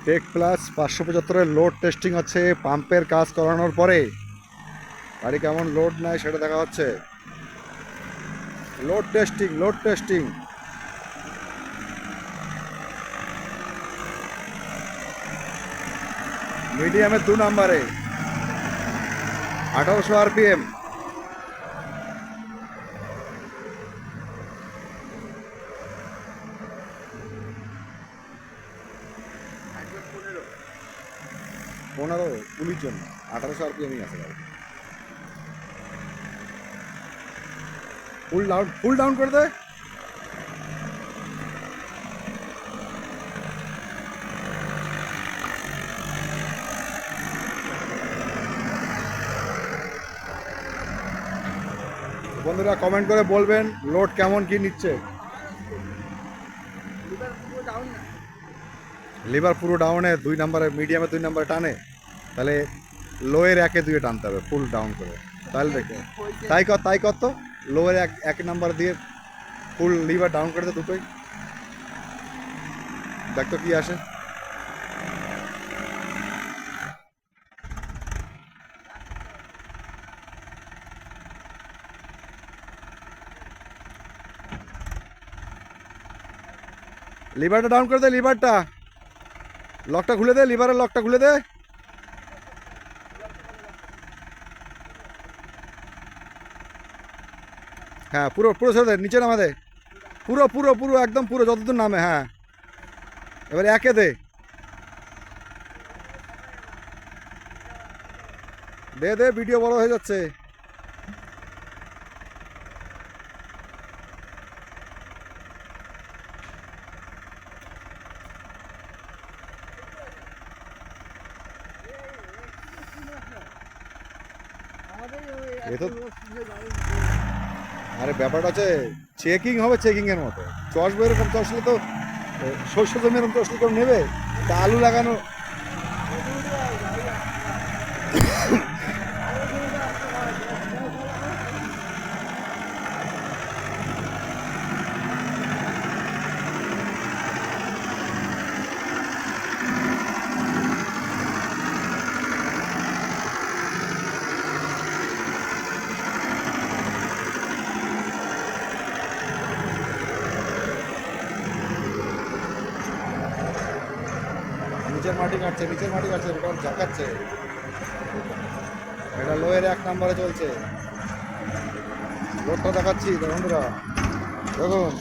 Take plus 575-এর load testing হচ্ছে। পাম্পের কাজ করানোর পরে গাড়ি কেমন লোড নেয় সেটা দেখা হচ্ছে। Load testing, load testing. মিডিয়ামে 2 নাম্বারে 1800 RPM। পনেরো 19 জন্য 1800 RPM আছে গাড়ি। ফুল ডাউন, ফুল ডাউন করে দে। বন্ধুরা কমেন্ট করে বলবেন লোড কেমন কি নিচ্ছে। লিভার পুরো ডাউনে 2 নাম্বারে, মিডিয়ামে 2 নাম্বারে টানে, তাহলে লোয়ের 1-2 টানতে হবে ফুল ডাউন করে। তাহলে দেখে তাই কর তো, লোয়ের 1 নাম্বার দিয়ে ফুল লিভার ডাউন করে দে দুটোই, দেখ তো কি আসে। লিভারটা ডাউন করে দে, লিভারটা, লকটা খুলে দে, লিভারের লকটা খুলে দে। হ্যাঁ পুরো পুরো ছেড়ে দে, নিচে নামা দে, পুরো পুরো পুরো একদম পুরো যতদূর নামে। হ্যাঁ এবারে একে দে, দে দে, ভিডিও বড় হয়ে যাচ্ছে। এ তো আরে ব্যাপারটা আছে, চেকিং হবে চেকিং এর মতো। চসবো এরকম চসলে তো, শস্য জমি এরকম চসলে কেউ নেবে? তা আলু লাগানো। নিচের মাটি কাটছে, নিচের মাটি কাটছে, এটা ঝাঁকাচ্ছে। এটা লোয়ের 1 নাম্বারে চলছে। লোডটা দেখাচ্ছি বন্ধুরা, দেখুন।